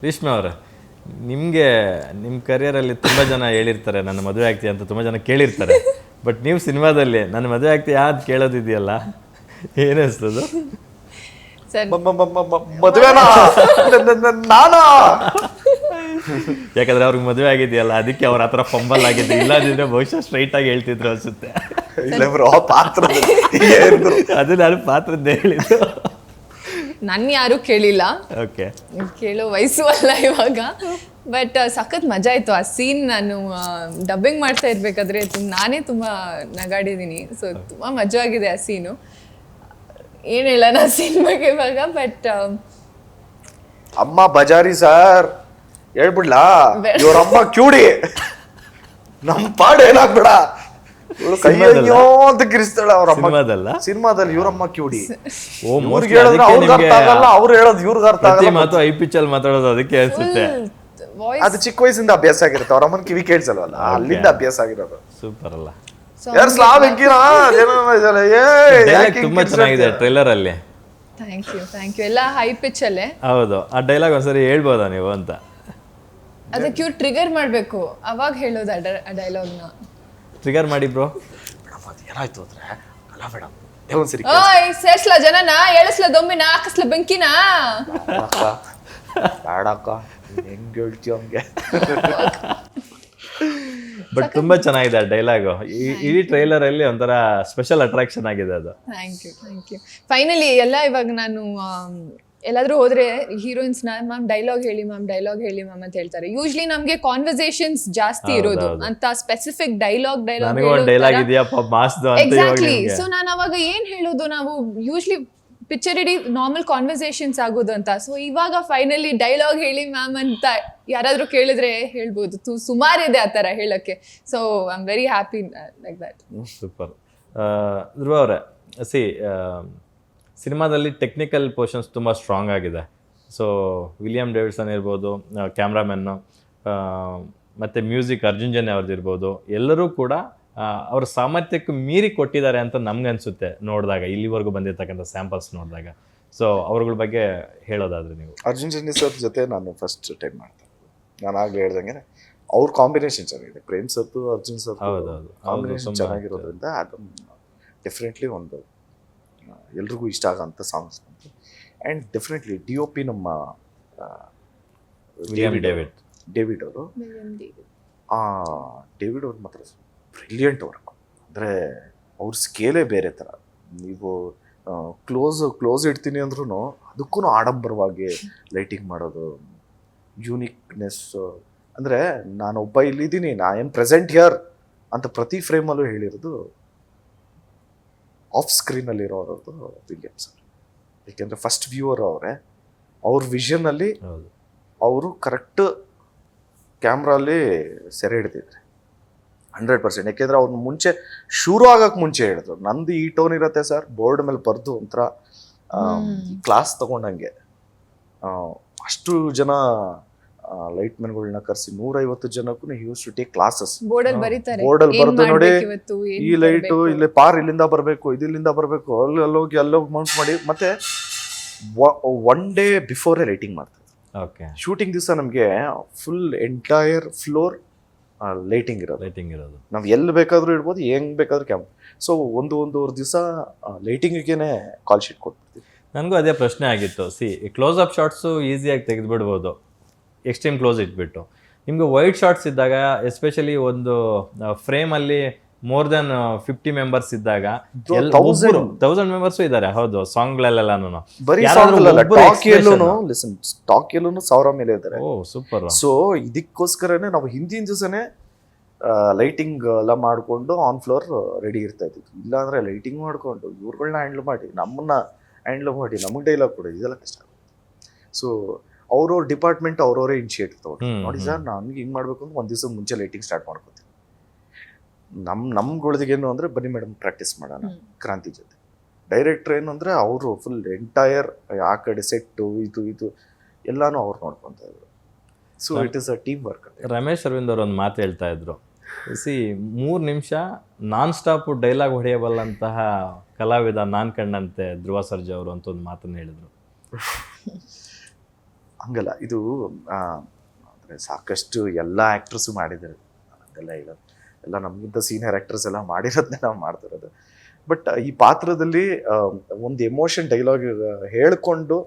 ರೇಷ್ಮೆ ಅವರೇ, ನಿಮಗೆ ನಿಮ್ಮ ಕರಿಯರಲ್ಲಿ ತುಂಬ ಜನ ಹೇಳಿರ್ತಾರೆ ನನ್ನ ಮದುವೆ ಆಗ್ತೀಯ ಅಂತ, ತುಂಬ ಜನ ಕೇಳಿರ್ತಾರೆ. ಬಟ್ ನೀವು ಸಿನಿಮಾದಲ್ಲಿ ನನ್ನ ಮದುವೆ ಆಗ್ತೀಯ ಯಾವ್ದು ಕೇಳೋದಿದೆಯಲ್ಲ, ಏನಿಸ್ತದು? ಮದುವೆನಾ ನಾನಾ? ಯಾಕಂದ್ರೆ ಅವ್ರಿಗೆ ಮದುವೆ ಆಗಿದೆಯಲ್ಲ, ಅದಕ್ಕೆ ಅವ್ರ ಹತ್ರ ಫಂಬಲ್ ಆಗಿದೆ. ಇಲ್ಲದಿದ್ರೆ ಬಹುಶಃ ಸ್ಟ್ರೈಟ್ ಆಗಿ ಹೇಳ್ತಿದ್ರು ಅನ್ಸುತ್ತೆ. ಅದು ನಾನು ಪಾತ್ರದ್ದೇ ಹೇಳಿದ್ದು. ನನ್ನ ಯಾರು ಕೇಳಿಲ್ಲ, ಓಕೆ, ಕೇಳೋ ವಯಸ್ಸು ಅಲ್ಲ ಇವಾಗ. ಬಟ್ ಸಖತ್ ಮಜಾ ಇತ್ತು ಆ ಸೀನ್. ನಾನು ಡಬ್ಬಿಂಗ್ ಮಾಡ್ತಾ ಇರ್ಬೇಕಾದ್ರೆ ನಾನೇ ತುಂಬ ನಗಾಡಿದ್ದೀನಿ. ಸೊ ತುಂಬ ಮಜಾ ಆಗಿದೆ ಆ ಸೀನು. ಏನು ಹೇಳೋಣ ಸೀನ್ ಬಗ್ಗೆ ಇವಾಗ. ಬಟ್ ಅಮ್ಮ ಬಜಾರಿ ಸರ್ ಹೇಳ್ಬಿಡ್ಲಾ, ಇವ್ರಮ್ಮ ಕ್ಯೂಡಿ, ನಮ್ ಪಾಡ್ ಏನಾಗ್ಬೇಡ, ಅಂತ ಕಿರಿಸ್ತಾಳ ಅವ್ರಮ್ಮ. ಸಿನಿಮಾದಲ್ಲಿ ಇವ್ರಮ್ಮ ಕ್ಯೂಡಿ. ಇವ್ರಿಗೆ ಹೇಳಿದ್ರೆ ಅವ್ರಿಗೆ ಅರ್ಥ ಆಗಲ್ಲ, ಅವ್ರು ಹೇಳೋದು ಇವ್ರಿಗೆ ಅರ್ಥ ಆಗಲ್ಲ. ಮಾತು ಐ ಪಿಚ್ಚಲ್ಲಿ ಮಾತಾಡೋದು ಅದಕ್ಕೆ ಅನ್ಸುತ್ತೆ. ಅದು ಚಿಕ್ಕ ವಯಸ್ಸಿಂದ ಅಭ್ಯಾಸ ಆಗಿರುತ್ತೆ, ಅವ್ರಮ್ಮನ ಕಿವಿ ಕೇಳಿಸಲ್ವಲ್ಲ, ಅಲ್ಲಿಂದ ಅಭ್ಯಾಸ ಆಗಿರೋದು. ಸೂಪರ್ ಅಲ್ಲ? ತುಂಬಾ ಚೆನ್ನಾಗಿದೆ ಟ್ರೈಲರ್ ಅಲ್ಲಿ. ಥ್ಯಾಂಕ್ ಯು ಎಲ್ಲ ಹೈ ಪಿಚ್ ಅಲ್ಲೇ. ಹೌದು, ಆ ಡೈಲಾಗ್ ಒಂದ್ಸರಿ ಹೇಳ್ಬೋದಾ ನೀವು ಅಂತ? ಅದಕ್ಕೆ ಇವ್ರು ಟ್ರಿಗರ್ ಮಾಡ್ಬೇಕು, ಅವಾಗ ಹೇಳೋದು ಆ ಡೈಲಾಗ್ನ. ಟ್ರಿಗರ್ ಮಾಡಿ ಬ್ರೋ. ಏನಾಯ್ತು ಅಂದ್ರೆ, ಅಲ್ಲ ಮೇಡಮ್ ಸೇರ್ಸ್ಲ ಜನನ, ಎಳಸ್ಲ ದೊಂಬಿನ, ಹಾಕಸ್ಲ ಬೆಂಕಿನ. ಬೇಡಕ್ಕ, ಹೆಂಗ್ ಹೇಳ್ತೀಯ ಹಂಗೆ. ಬಟ್ ತುಂಬಾ ಚೆನ್ನಾಗಿದೆ ಆ ಡೈಲಾಗು. ಇಡೀ ಟ್ರೈಲರ್ ಅಲ್ಲಿ ಒಂಥರ ಸ್ಪೆಷಲ್ ಅಟ್ರಾಕ್ಷನ್ ಆಗಿದೆ ಅದು. Thank you. ಫೈನಲಿ ಎಲ್ಲ ಇವಾಗ ನಾನು ಎಲ್ಲಾದ್ರೂ ಹೋದ್ರೆ ಹೀರೋಯಿನ್ಸ್ ಮ್ಯಾಮ್ ಡೈಲಾಗ್ ಹೇಳಿ ಮ್ಯಾಮ್ ಅಂತ ಹೇಳ್ತಾರೆ. ಯೂಶ್ಲಿ ನಮ್ಗೆ ಕಾನ್ವರ್ಸೇಷನ್ಸ್ ಜಾಸ್ತಿ ಇರೋದು, ಅಂತ ಸ್ಪೆಸಿಫಿಕ್ ಡೈಲಾಗ್ ಎಕ್ಸಾಕ್ಟ್ಲಿ. ಸೊ ನಾನು ಅವಾಗ ಏನ್ ಹೇಳೋದು, ನಾವು ಯೂಶ್ಲಿ ಪಿಕ್ಚರ್ ಇಡೀ ನಾರ್ಮಲ್ ಕಾನ್ವರ್ಸೇಷನ್ಸ್ ಆಗೋದು ಅಂತ. ಸೊ ಇವಾಗ ಫೈನಲಿ ಡೈಲಾಗ್ ಹೇಳಿ ಮ್ಯಾಮ್ ಅಂತ ಯಾರಾದ್ರೂ ಕೇಳಿದ್ರೆ ಹೇಳ್ಬೋದು. ಸುಮಾರಿದೆ ಆ ಥರ ಹೇಳಕ್ಕೆ. So I am very happy like that. Super. Dhruva ಅವರೇ, ಸಿನಿಮಾದಲ್ಲಿ ಟೆಕ್ನಿಕಲ್ ಪೋರ್ಷನ್ಸ್ ತುಂಬ ಸ್ಟ್ರಾಂಗ್ ಆಗಿದೆ. ಸೊ ವಿಲಿಯಂ ಡೇವಿಡ್ಸನ್ ಇರ್ಬೋದು, ಕ್ಯಾಮ್ರಾಮನ್ನು, ಮತ್ತು ಮ್ಯೂಸಿಕ್ ಅರ್ಜುನ್ ಜನ್ಯ ಅವ್ರದ್ದು ಇರ್ಬೋದು, ಎಲ್ಲರೂ ಕೂಡ ಅವ್ರ ಸಾಮರ್ಥ್ಯಕ್ಕೆ ಮೀರಿ ಕೊಟ್ಟಿದ್ದಾರೆ ಅಂತ ನಮ್ಗನ್ಸುತ್ತೆ ನೋಡಿದಾಗ, ಇಲ್ಲಿವರೆಗೂ ಬಂದಿರ್ತಕ್ಕಂಥ ಸ್ಯಾಂಪಲ್ಸ್ ನೋಡಿದಾಗ. ಸೊ ಅವ್ರಗಳ ಬಗ್ಗೆ ಹೇಳೋದಾದ್ರೆ ನೀವು? ಅರ್ಜುನ್ ಜನ್ಯ ಸರ್ ಜೊತೆ ನಾನು ಫಸ್ಟ್ ಟೈಮ್ ಮಾಡ್ತೇನೆ. ನಾನು ಆಗಲೇ ಹೇಳ್ದಂಗೆ ಅವ್ರ ಕಾಂಬಿನೇಷನ್ ಚೆನ್ನಾಗಿದೆ. ಪ್ರೇಮ್ ಸರ್ತು ಅರ್ಜುನ್ ಸರ್ ಕಾಂಬಿನೇಷನ್ ಚೆನ್ನಾಗಿರೋದ್ರಿಂದ ಅದನ್ನು ಡೆಫಿನೆಟ್ಲಿ ಒಂದು ಎಲ್ರಿಗೂ ಇಷ್ಟ ಆಗೋಂಥ ಸಾಂಗ್ಸ್ ಬಂತು. ಆ್ಯಂಡ್ ಡೆಫಿನೆಟ್ಲಿ DOP ನಮ್ಮ ಡೇವಿಡ್ ಅವರು, ಡೇವಿಡ್ ಅವ್ರು ಮಾತ್ರ ಬ್ರಿಲಿಯಂಟ್ ವರ್ಕ್. ಅಂದರೆ ಅವ್ರ ಸ್ಕೇಲೇ ಬೇರೆ ಥರ. ನೀವು ಕ್ಲೋಸ್ ಇಡ್ತೀನಿ ಅಂದ್ರೂ ಅದಕ್ಕೂ ಆಡಂಬರವಾಗಿ ಲೈಟಿಂಗ್ ಮಾಡೋದು, ಯೂನಿಕ್ನೆಸ್. ಅಂದರೆ ನಾನೊಬ್ಬ ಇಲ್ಲಿದ್ದೀನಿ, ನಾ ಏನು ಪ್ರೆಸೆಂಟ್ ಹಿಯರ್ ಅಂತ ಪ್ರತಿ ಫ್ರೇಮಲ್ಲೂ ಹೇಳಿರೋದು ಆಫ್ ಸ್ಕ್ರೀನಲ್ಲಿರೋರದ್ದು ವಿಲಿಯಂ ಸರ್. ಏಕೆಂದರೆ ಫಸ್ಟ್ ವ್ಯೂವರ್ ಅವರೇ, ಅವ್ರ ವಿಷನಲ್ಲಿ ಅವರು ಕರೆಕ್ಟ್ ಕ್ಯಾಮ್ರಲ್ಲಿ ಸೆರೆ ಹಿಡಿದಿದ್ರೆ 100%. ಯಾಕೆಂದರೆ ಅವ್ರನ್ನ ಮುಂಚೆ ಶುರು ಆಗೋಕ್ಕೆ ಮುಂಚೆ ಹೇಳಿದ್ರು, ನಂದು ಈ ಟೋನ್ ಇರುತ್ತೆ ಸರ್, ಬೋರ್ಡ್ ಮೇಲೆ ಬರೆದು ಒಂಥರ ಕ್ಲಾಸ್ ತಗೊಂಡಂಗೆ. ಅಷ್ಟು ಜನ ಲೈಟ್ ಮ್ಯಾನ್ಗಳನ್ನ ಕರೆಸಿ 150 ಜನಕ್ಕೂ ಯೂಸ್ ಟು ಟೇಕ್ ಕ್ಲಾಸಸ್. ಬೋರ್ಡಲ್ಲಿ ಬರೆದು ನೋಡಿ, ಈ ಲೈಟು ಇಲ್ಲಿ ಪಾರ್ ಇಲ್ಲಿಂದ ಬರಬೇಕು, ಇಲ್ಲಿಂದ ಬರಬೇಕು, ಅಲ್ಲೋಗಿ ಮೌಂಟ್ ಮಾಡಿ, ಮತ್ತೆ 1 ಡೇ ಬಿಫೋರೇ ಲೈಟಿಂಗ್ ಮಾಡ್ತಾರೆ. ಶೂಟಿಂಗ್ ದಿವಸ ನಮಗೆ ಫುಲ್ ಎಂಟೈರ್ ಫ್ಲೋರ್ ಲೈಟಿಂಗ್ ಇರೋದು. ನಾವು ಎಲ್ಲಿ ಬೇಕಾದ್ರೂ ಇಡ್ಬೋದು, ಹೆಂಗ್ ಬೇಕಾದ್ರೂ ಕ್ಯಾಮ್ರಾ. ಸೊ ಒಂದೂವರೆ ದಿವಸ ಲೈಟಿಂಗಿಗೆ ಕಾಲ್ ಶೀಟ್ ಕೊಟ್ಬಿಡ್ತೀವಿ. ನನಗೂ ಅದೇ ಪ್ರಶ್ನೆ ಆಗಿತ್ತು. ಕ್ಲೋಸ್ ಅಪ್ ಶಾರ್ಟ್ಸು ಈಸಿಯಾಗಿ ತೆಗೆದುಬಿಡ್ಬೋದು, ಎಕ್ಸ್ಟ್ರೀಮ್ ಕ್ಲೋಸ್ ಇಟ್ಬಿಟ್ಟು. ನಿಮ್ಗೆ ವೈಡ್ ಶಾರ್ಟ್ಸ್ ಇದ್ದಾಗ, ಎಸ್ಪೆಷಲಿ ಒಂದು ಫ್ರೇಮಲ್ಲಿ ಮೋರ್ ದೆನ್ 50 ಮೆಂಬರ್ಸ್ ಇದ್ದಾಗ, 1000 ಮೆಂಬರ್ಸು ಇದ್ದಾರೆ. ಹೌದು, ಸಾಂಗ್ಗಳೆಲ್ಲಾನು ಸ್ಟಾಕ್ ಎಲ್ಲೂ 1000 ಮೇಲೆ ಇದ್ದಾರೆ. ಸೂಪರ್. ಸೊ ಇದಕ್ಕೋಸ್ಕರನೇ ನಾವು ಹಿಂದಿನ ದಿವಸನೇ ಲೈಟಿಂಗ್ ಎಲ್ಲ ಮಾಡಿಕೊಂಡು ಆನ್ ಫ್ಲೋರ್ ರೆಡಿ ಇರ್ತಾ ಇದ್ವಿ. ಇಲ್ಲಾಂದ್ರೆ ಲೈಟಿಂಗ್ ಮಾಡಿಕೊಂಡು ಇವ್ರುಗಳನ್ನ ಹ್ಯಾಂಡ್ಲ್ ಮಾಡಿ, ನಮ್ಮನ್ನ ಹ್ಯಾಂಡ್ಲ್ ಮಾಡಿ, ನಮಗೆ ಡೈಲಾಗ್ ಕೊಡಿ, ಇದೆಲ್ಲ ಕಷ್ಟ ಆಗುತ್ತೆ. ಸೊ ಅವ್ರವ್ರ ಡಿಪಾರ್ಟ್ಮೆಂಟ್ ಅವ್ರವರೇ ಇನಿಷಿಯೇಟಿವ್ ತಗೊಂಡು, ನೋಡಿ ಸರ್ ನಮ್ಗೆ ಹಿಂಗೆ ಮಾಡಬೇಕು ಅಂತ ಒಂದು ದಿವಸ ಮುಂಚೆ ಲೈಟಿಂಗ್ ಸ್ಟಾರ್ಟ್ ಮಾಡ್ಕೊತೀವಿ. ನಮ್ಗೊಳದಿಗೆ ಏನು ಅಂದರೆ, ಬನ್ನಿ ಮೇಡಮ್ ಪ್ರಾಕ್ಟೀಸ್ ಮಾಡೋಣ ಕ್ರಾಂತಿ ಜೊತೆ. ಡೈರೆಕ್ಟರ್ ಏನು ಅಂದರೆ ಅವರು ಫುಲ್ ಎಂಟೈರ್ ಆ ಕಡೆ ಸೆಟ್ಟು ಇದು ಎಲ್ಲಾನು ಅವ್ರು ನೋಡ್ಕೊತಾ ಇದ್ರು. So it is a team work. Ramesh Arvind ಅವರು ಒಂದು ಮಾತು ಹೇಳ್ತಾ ಇದ್ರು, 3 ನಿಮಿಷ ನಾನ್ ಸ್ಟಾಪ್ ಡೈಲಾಗ್ ಹೊಡೆಯಬಲ್ಲಂತಹ ಕಲಾವಿದ ನಾನ್ ಕಂಡಂತೆ ಧ್ರುವ ಸರ್ಜಾ ಅವರು ಅಂತ ಒಂದು ಮಾತನ್ನು ಹೇಳಿದ್ರು. ಹಂಗಲ್ಲ ಇದು ಅಂದರೆ ಸಾಕಷ್ಟು ಎಲ್ಲ ಆ್ಯಕ್ಟ್ರಸ್ಸು ಮಾಡಿದ್ದಾರೆ, ಹಂಗೆಲ್ಲ ಹೇಳೋದು ಎಲ್ಲ ನಮಗಿಂತ ಸೀನಿಯರ್ ಆ್ಯಕ್ಟರ್ಸ್ ಎಲ್ಲ ಮಾಡಿರೋದನ್ನೇ ನಾವು ಮಾಡ್ತಿರೋದು. ಬಟ್ ಈ ಪಾತ್ರದಲ್ಲಿ ಒಂದು ಎಮೋಷನ್ ಡೈಲಾಗ್ ಹೇಳ್ಕೊಂಡು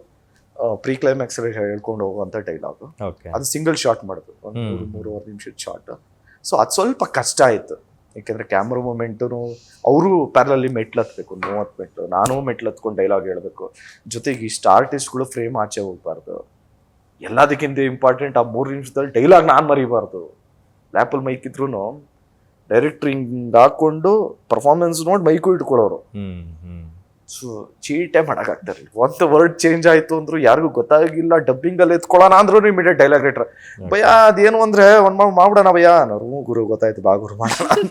ಪ್ರೀ ಕ್ಲೈಮ್ಯಾಕ್ಸ್ ಹೇಳ್ಕೊಂಡು ಹೋಗುವಂಥ ಡೈಲಾಗು, ಓಕೆ ಅದು ಸಿಂಗಲ್ ಶಾಟ್ ಮಾಡೋದು, ಒಂದು 3-3.5 ನಿಮಿಷದ ಶಾಟ್. ಸೊ ಅದು ಸ್ವಲ್ಪ ಕಷ್ಟ ಆಯಿತು, ಯಾಕೆಂದರೆ ಕ್ಯಾಮ್ರಾ ಮೂಮೆಂಟು ಅವರು ಪ್ಯಾರಲಲ್ಲಿ ಮೆಟ್ಲು ಹತ್ಬೇಕು, 30 ಮೆಟ್ಲು, ನಾನು ಮೆಟ್ಲು ಹತ್ಕೊಂಡು ಡೈಲಾಗ್ ಹೇಳಬೇಕು. ಜೊತೆಗೆ ಇಷ್ಟು ಆರ್ಟಿಸ್ಟ್ಗಳು ಫ್ರೇಮ್ ಆಚೆ ಹೋಗ್ಬಾರ್ದು. ಎಲ್ಲದಕ್ಕಿಂತ ಇಂಪಾರ್ಟೆಂಟ್ ಆ 3 ನಿಮಿಷದಲ್ಲಿ ಡೈಲಾಗ್ ನಾನು ಮರಿಬಾರ್ದು. ಲ್ಯಾಪಲ್ಲಿ ಮೈಕ್ ಇದ್ರೂ ಡೈರೆಕ್ಟ್ರ್ ಹಿಂಗೆ ಹಾಕೊಂಡು ಪರ್ಫಾರ್ಮೆನ್ಸ್ ನೋಡಿ ಮೈಕು ಇಟ್ಕೊಳ್ಳೋರು. ಸೊ ಚೀಟೇ ಮಾಡೋಕ್ಕಾಗ್ತಾರೆ. ಒಂದು ವರ್ಡ್ ಚೇಂಜ್ ಆಯಿತು ಅಂದ್ರು ಯಾರಿಗೂ ಗೊತ್ತಾಗಿಲ್ಲ, ಡಬ್ಬಿಂಗಲ್ಲಿ ಎತ್ಕೊಳ್ಳೋಣ ಅಂದ್ರೂ ಇಮಿಡಿಯೇಟ್ ಡೈಲಾಗ್ ರೇಟ್ರ ಭಯ ಅದೇನು ಅಂದರೆ ಒಂದು ಮಾಡ್ಬಿಡೋಣ ಭಯ, ನಾವು ಗುರು ಗೊತ್ತಾಯ್ತು ಬಾ ಗುರು ಮಾಡೋಣ ಅಂತ